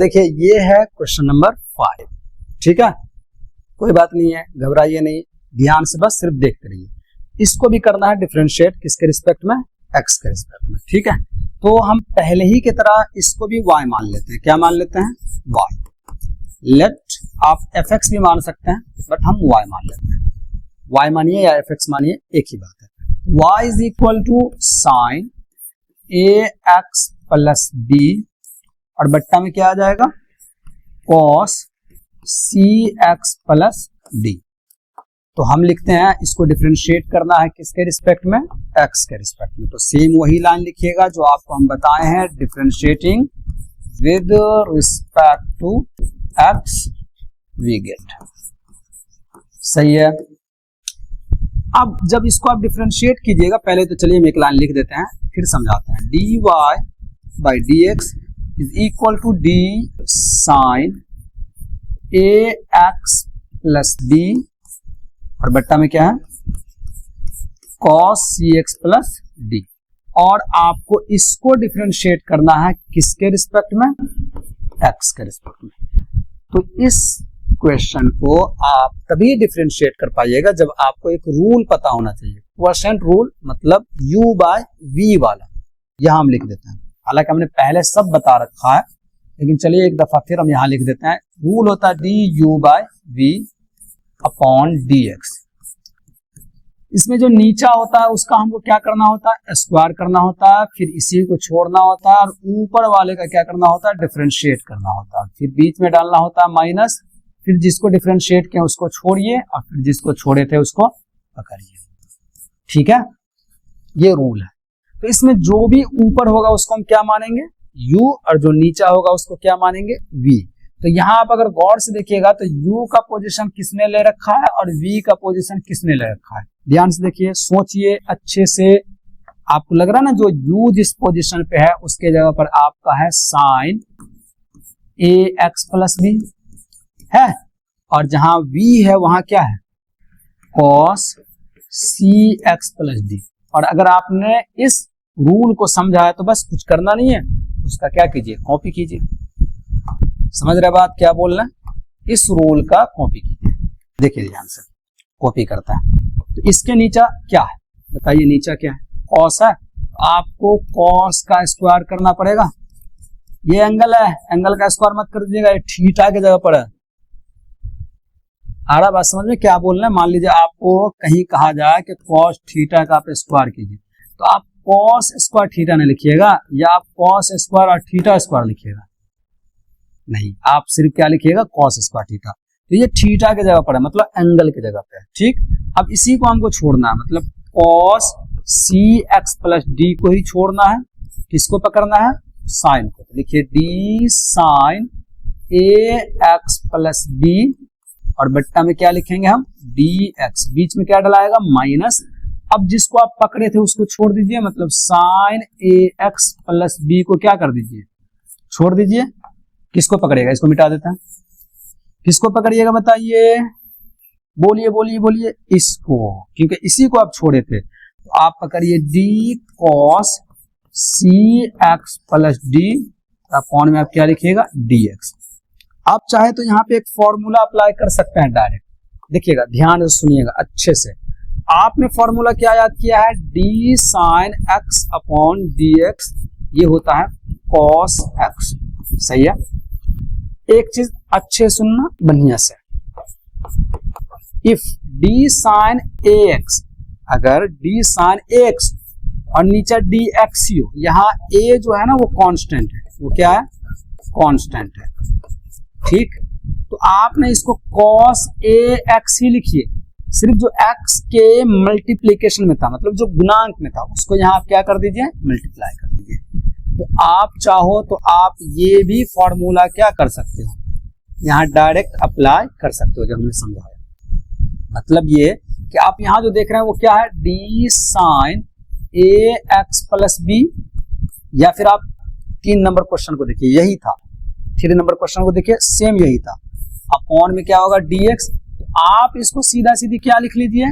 देखिए ये है क्वेश्चन नंबर 5। ठीक है, कोई बात नहीं है, घबराइए नहीं, ध्यान से बस सिर्फ देखते रहिए। इसको भी करना है डिफरेंशिएट किसके रिस्पेक्ट में, एक्स के रिस्पेक्ट में। ठीक है, तो हम पहले ही की तरह इसको भी y मान लेते हैं। क्या मान लेते हैं? y। लेट आप fx भी मान सकते हैं, बट हम y मान लेते हैं। y मानिए या fx मानिए, एक ही बात है। y is equal to sine ax plus b और बट्टा में क्या आ जाएगा? cos cx plus d। तो हम लिखते हैं इसको डिफरेंशिएट करना है किसके रिस्पेक्ट में, x के रिस्पेक्ट में। तो सेम वही लाइन लिखिएगा जो आपको हम बताए हैं, differentiating with respect to x we get. सही है। अब जब इसको आप डिफरेंशिएट कीजिएगा, पहले तो चलिए हम एक लाइन लिख देते हैं, फिर समझाते हैं। dy by dx is equal to d sine ax plus b और बट्टा में क्या है? cos cx plus d। और आपको इसको डिफरेंशिएट करना है किसके रिस्पेक्ट में, x के रिस्पेक्ट में। तो इस क्वेश्चन को आप तभी डिफरेंशिएट कर पाइएगा जब आपको एक रूल पता होना चाहिए। क्वोशिएंट रूल मतलब u बाय v वाला, यहां हम लिख देते हैं। हालांकि हमने पहले सब बता रखा है, लेकिन चलिए एक दफा फिर हम यहां लिख देते हैं। रूल होता है du by v upon dx। इसमें जो नीचा होता है उसका हमको क्या करना होता है? स्क्वायर करना होता है, फिर इसी को छोड़ना होता है, और ऊपर वाले का क्या करना होता है? डिफरेंशिएट करना होता है। फिर बीच में डालना होता है माइनस, फिर जिसको डिफरेंशिएट किया उसको छोड़िए और फिर जिसको छोड़े थे उसको पकड़िए। ठीक है, ये रूल है। तो इसमें जो भी ऊपर होगा उसको हम क्या मानेंगे? u, और जो नीचा होगा उसको क्या मानेंगे? v। तो यहां आप अगर गौर से देखिएगा तो u का पोजीशन किसने ले रखा है और v का पोजीशन किसने ले रखा है? ध्यान से देखिए, सोचिए अच्छे से। आपको लग रहा है ना, जो u जिस पोजीशन पे है उसके जगह पर आपका है साइन ax प्लस b है, और जहां v है वहां क्या है? cos cx plus d। और अगर आपने इस रूल को समझा है तो बस कुछ करना नहीं है, उसका क्या कीजिए? कॉपी कीजिए। समझ रहे बात क्या बोल रहे हैं? इस रूल का कॉपी कीजिए। देखिए ध्यान से, कॉपी करता है तो इसके नीचा क्या है? बताइए, नीचा क्या है? कॉस है। आपको कॉस का स्क्वायर करना पड़ेगा। ये एंगल है, एंगल का स्क्वायर मत कर दीजिएगा, ये थीटा की जगह पर है। आ रहा बात समझ में क्या बोल रहे हैं? मान लीजिए आपको कहीं कहा जाए कि कॉस थीटा का आप स्क्वायर कीजिए, तो आप कॉस स्क्वायर थीटा नहीं लिखिएगा, या आप कॉस स्क्वायर और थीटा स्क्वायर लिखिएगा। नहीं, आप सिर्फ क्या लिखिएगा? Cos square theta. तो ये थीटा की जगह पर है, मतलब एंगल की जगह पे है। ठीक, अब इसी को हमको छोड़ना है, मतलब कॉस cx प्लस d को ही छोड़ना है। किसको पकड़ना है? साइन को। तो लिखिए d sine ax plus b और बट्टा में क्या लिखेंगे हम? dx। बीच में क्या डलाएगा? माइनस। अब जिसको आप पकड़े थे उसको छोड़ दीजिए, मतलब साइन ax प्लस b को क्या कर दीजिए? छोड़ दीजिए। किसको पकड़ेगा? इसको मिटा देता है। किसको पकड़िएगा बताइए? बोलिए बोलिए बोलिए। इसको, क्योंकि इसी को आप छोड़े थे। तो आप पकड़िए d cos cx plus d, upon में आप क्या लिखिएगा? dx। आप चाहे तो यहाँ पे एक फॉर्मूला अप्लाई कर सकते हैं डायरेक्ट। देखिएगा, ध्यान से सुनिएगा अच्छे से। आपने फॉर्मूला क्या याद किया है? d sine x upon dx, ये होता है cos x। सही है। एक चीज अच्छे सुनना बढ़िया से, इफ d साइन ax, अगर d साइन ax और नीचे dx ही हो, यहाँ a जो है ना वो कांस्टेंट है। वो क्या है? कांस्टेंट है। ठीक, तो आपने इसको cos ax ही लिखिए। सिर्फ जो x के मल्टीप्लीकेशन में था, मतलब जो गुणांक में था, उसको यहाँ आप क्या कर दीजिए? मल्टीप्लाई कर दीजिए। तो आप चाहो तो आप ये भी फॉर्मूला क्या कर सकते हो? यहाँ डायरेक्ट अप्लाई कर सकते हो, जो हमने समझाया। मतलब ये कि आप यहाँ जो देख रहे हैं वो क्या है? d sine ax plus b, या फिर आप 3 नंबर क्वेश्चन को देखिए, यही था। 3 नंबर क्वेश्चन को देखिए, सेम यही था। अपॉन में क्या होगा? dx। आप इसको सीधा सीधी क्या लिख लीजिए?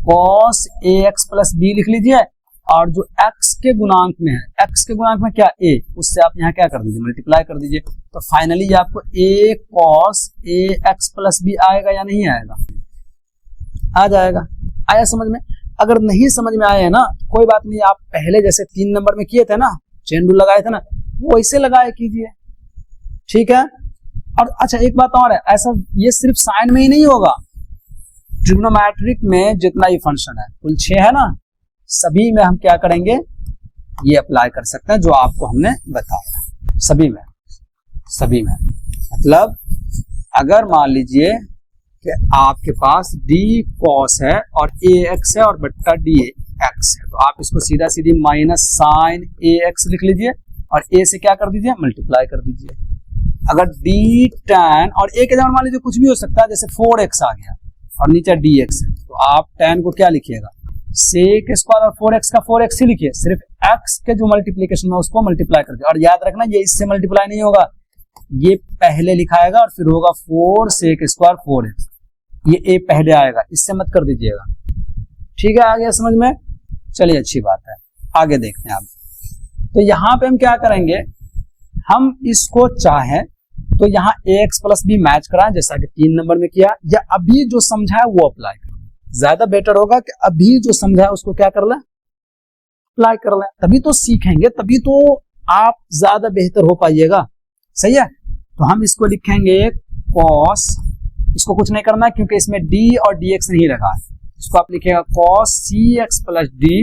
cos ax प्लस b लिख लीजिए, और जो x के गुणांक में है, x के गुणांक में क्या a, उससे आप यहाँ क्या कर दीजिए, मल्टीप्लाई कर दीजिए। तो फाइनली ये आपको a cos ax plus b आएगा या नहीं आएगा? आ जाएगा। आया समझ में? अगर नहीं समझ में आया है ना, कोई बात नहीं, आप पहले जैसे 3 नंबर में किए थे ना, चेन रूल लगाए थे ना, वो ऐसे लगाया कीजिए, ठीक है। और अच्छा एक बात और है, ऐसा ये सिर्फ साइन में ही नहीं होगा, ट्रिग्नोमेट्रिक में जितना भी फंक्शन है, कुल 6 है ना, सभी में हम क्या करेंगे, ये अप्लाई कर सकते हैं जो आपको हमने बताया। सभी में मतलब अगर मान लीजिए कि आपके पास d cos है और ax है और बट्टा dx है, तो आप इसको सीधा सीधी माइनस साइन ax लिख लीजिए और a से क्या कर दीजिए, मल्टीप्लाई कर दीजिए। अगर d tan और a के जगह मान लीजिए कुछ भी हो सकता है, जैसे 4x आ गया और नीचे dx है, तो आप tan को क्या लिखिएगा, sec स्क्वायर और 4x का 4x ही लिखिए, सिर्फ x के जो मल्टीप्लीकेशन है उसको मल्टीप्लाई कर दिया। और याद रखना ये इससे मल्टीप्लाई नहीं होगा, ये पहले लिखाएगा और फिर होगा 4 sec स्क्वायर 4x, ये a पहले आएगा, इससे मत कर दीजिएगा, ठीक है। आ गया समझ में? चलिए अच्छी बात है, आगे देखते हैं आप। तो यहाँ पे हम क्या करेंगे, हम इसको चाहें तो यहाँ ax प्लस b मैच कराएं जैसा कि 3 नंबर में किया, या अभी जो समझा है वो अप्लाई करें। ज्यादा बेटर होगा कि अभी जो समझा है उसको क्या कर लें, अप्लाई कर लें, तभी तो सीखेंगे, तभी तो आप ज्यादा बेहतर हो पाइएगा, सही है। तो हम इसको लिखेंगे cos, इसको कुछ नहीं करना है क्योंकि इसमें d और dx नहीं लगा है, इसको आप लिखिएगा cos cx प्लस d,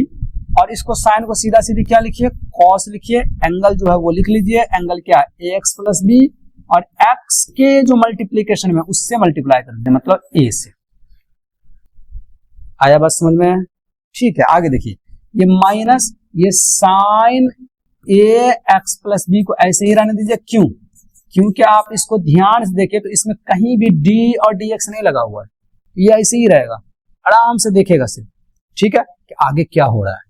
और इसको साइन को सीधा सीधी क्या लिखिए, cos लिखिए, एंगल जो है वो लिख लीजिए, एंगल क्या है ax प्लस b, और x के जो मल्टीप्लीकेशन में उससे मल्टीप्लाई कर दीजिए, मतलब a से। आया बात समझ में? ठीक है, आगे देखिए, ये माइनस ये साइन ax प्लस b को ऐसे ही रहने दीजिए। क्यों? क्योंकि आप इसको ध्यान से देखिए तो इसमें कहीं भी d और dx नहीं लगा हुआ है, ये ऐसे ही रहेगा, आराम से देखेगा सिर्फ, ठीक है, कि आगे क्या हो रहा है।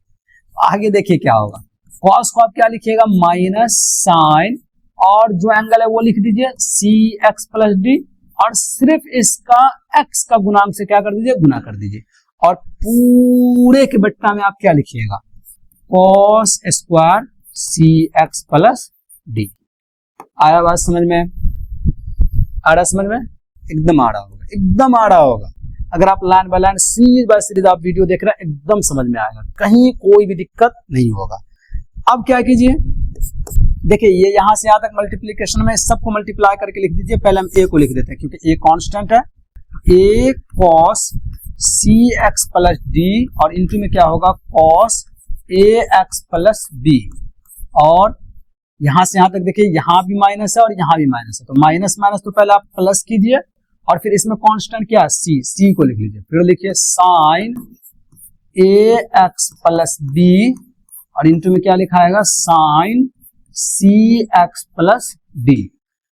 आगे देखिए क्या होगा, cos को आप क्या लिखिएगा, माइनस साइन, और जो एंगल है वो लिख दीजिए cx प्लस d, और सिर्फ इसका x का गुणांक से क्या कर दीजिए, गुना कर दीजिए, और पूरे के बट्टा में आप क्या लिखिएगा, cos square cx plus d। आया बात समझ में? आ रहा समझ में? एकदम आ रहा होगा, एकदम आ रहा होगा। अगर आप line by line series by series आप वीडियो देख रहे हैं, एकदम समझ में आएगा, कहीं कोई भी दिक्कत नहीं होगा। अब क्या कीजिए, देखिए ये यहां से यहां तक मल्टीप्लीकेशन में सबको मल्टीप्लाई करके लिख दीजिए। पहले हम a को लिख देते हैं क्योंकि a कांस्टेंट है, a cos cx plus d, और इनटू में क्या होगा, cos ax प्लस b, और यहां से यहां तक देखिए यहां भी माइनस है और यहां भी माइनस है, तो माइनस माइनस तो पहले आप प्लस कीजिए, और फिर इसमें कांस्टेंट क्या है, c को लिख लीजिए, फिर लिखिए साइन ax प्लस b, और इनटू में क्या लिखाएगा, साइन cx प्लस d,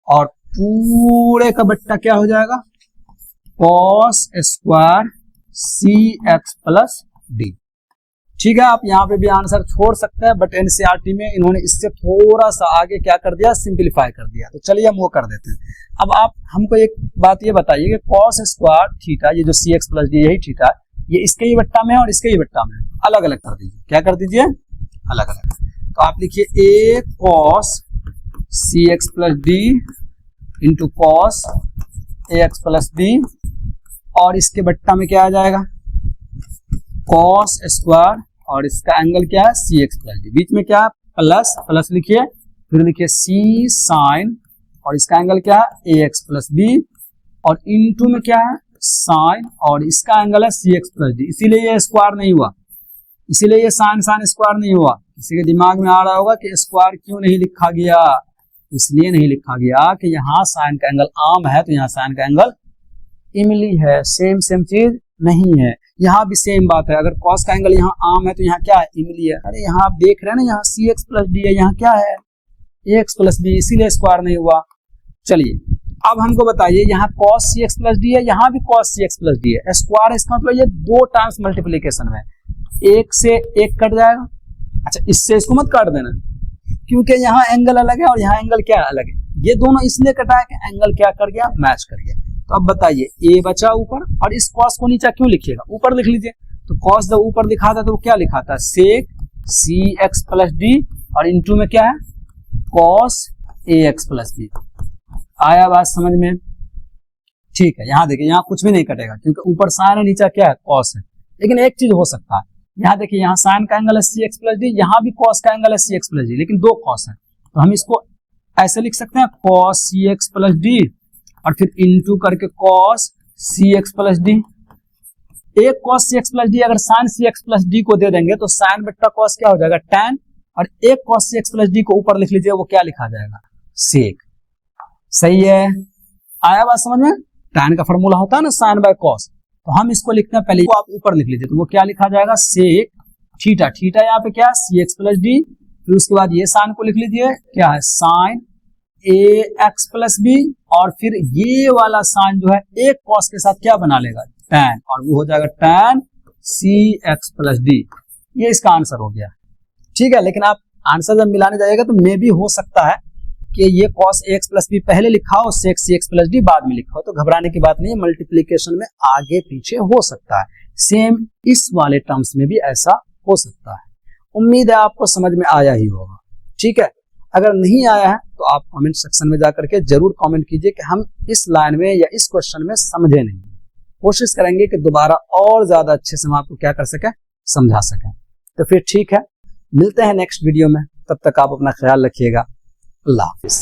और पूरे का बट्टा क्या हो जाएगा, cos square cx plus d। ठीक है, आप यहाँ पे भी आंसर छोड़ सकते हैं, बट एनसीईआरटी में इन्होंने इससे थोड़ा सा आगे क्या कर दिया, सिंपलीफाई कर दिया। तो चलिए हम वो कर देते हैं। अब आप हमको एक बात ये बताइए कि cos स्क्वायर थीटा, ये जो cx प्लस d यही थीटा, ये इसके ही बट्टा में है और इसके ही बट्टा में है, अलग अलग कर दीजिए। क्या कर दीजिए, अलग अलग। तो आप लिखिए a cos cx plus d into cos ax plus b, और इसके बट्टा में क्या आ जाएगा, cos स्क्वायर, और इसका एंगल क्या है, cx प्लस d, बीच में क्या है, प्लस प्लस लिखिए, फिर लिखिए c साइन, और इसका एंगल क्या है, ax प्लस b, और इनटू में क्या है, साइन, और इसका एंगल है cx प्लस d। इसीलिए ये स्क्वायर नहीं हुआ, इसीलिए ये साइन साइन स्क्वायर नहीं हुआ। किसी के दिमाग में आ रहा होगा कि स्क्वायर क्यों नहीं लिखा गया, इसलिए नहीं लिखा गया कि यहाँ साइन का एंगल आम है तो यहाँ साइन का एंगल इमली है, सेम सेम चीज नहीं है। यहाँ भी सेम बात है, अगर कॉस का एंगल यहाँ आम है तो यहाँ क्या है, इमली है। अरे यहाँ आप देख रहे हैं ना, यहाँ cx प्लस d है, यहाँ क्या है, ax प्लस b, इसीलिए स्क्वायर नहीं हुआ। चलिए अब हमको बताइए, यहाँ cos cx प्लस d है, यहाँ भी cos cx प्लस d है, स्क्वायर है, इसका मतलब ये दो टाइम्स मल्टीप्लीकेशन में, एक से एक कट जाएगा। अच्छा, इससे इसको मत काट देना क्योंकि यहाँ एंगल अलग है और यहाँ एंगल क्या अलग है, ये दोनों इसलिए कटा है कि एंगल क्या कर गया, मैच कर गया। तो अब बताइए, a बचा ऊपर, और इस cos को नीचे क्यों लिखिएगा, ऊपर लिख लीजिए। तो cos जब ऊपर लिखा था तो क्या लिखा था, सेक सी एक्स प्लस डी और इंटू में क्या है cos A x plus B. आया बात समझ में? ठीक है, यहाँ देखिए यहाँ कुछ भी नहीं कटेगा क्योंकि ऊपर साइन है नीचे क्या है कॉस है। लेकिन एक चीज हो सकता है, यहाँ देखिए यहाँ साइन का एंगल है सी एक्स प्लस डी, यहाँ भी कॉस का एंगल है सी एक्स प्लस डी, लेकिन दो कॉस है तो हम इसको ऐसे लिख सकते हैं कॉस सी एक्स प्लस डी और फिर इंटू करके कॉस सी एक्स प्लस डी। एक कॉस सी एक्स प्लस डी अगर साइन सी एक्स प्लस डी को दे देंगे तो साइन बट्टा कॉस क्या हो जाएगा tan, और एक कॉस सी एक्स प्लस डी को ऊपर लिख लीजिए, वो क्या लिखा जाएगा सेक। सही है, आया बात समझ में? tan का फॉर्मूला होता है ना साइन बाय कॉस, तो हम इसको लिखते हैं पहले को आप ऊपर लिख लीजिए तो वो क्या लिखा जाएगा सेक थीटा। थीटा यहाँ पे क्या सी एक्स प्लस डी, फिर उसके बाद ये साइन को लिख लीजिए क्या है साइन ए एक्स प्लस बी, और फिर ये वाला साइन जो है एक कॉस के साथ क्या बना लेगा tan, और वो हो जाएगा tan सी एक्स प्लस डी। ये इसका आंसर हो गया। ठीक है, लेकिन आप आंसर जब मिलाने जाएगा तो मे भी हो सकता है कि ये cos ax प्लस बी पहले लिखा हो, sec cx प्लस डी बाद में लिखा हो, तो घबराने की बात नहीं है, मल्टीप्लीकेशन में आगे पीछे हो सकता है। सेम इस वाले टर्म्स में भी ऐसा हो सकता है। उम्मीद है आपको समझ में आया ही होगा। ठीक है, अगर नहीं आया है तो आप कमेंट सेक्शन में जाकर के जरूर कमेंट कीजिए कि हम इस लाइन में या इस क्वेश्चन में समझे नहीं। कोशिश करेंगे कि दोबारा और ज्यादा अच्छे से हम आपको क्या कर सकें, समझा सकें। तो फिर ठीक है, मिलते हैं नेक्स्ट वीडियो में, तब तक आप अपना ख्याल रखिएगा। अल्लाह हाफिज।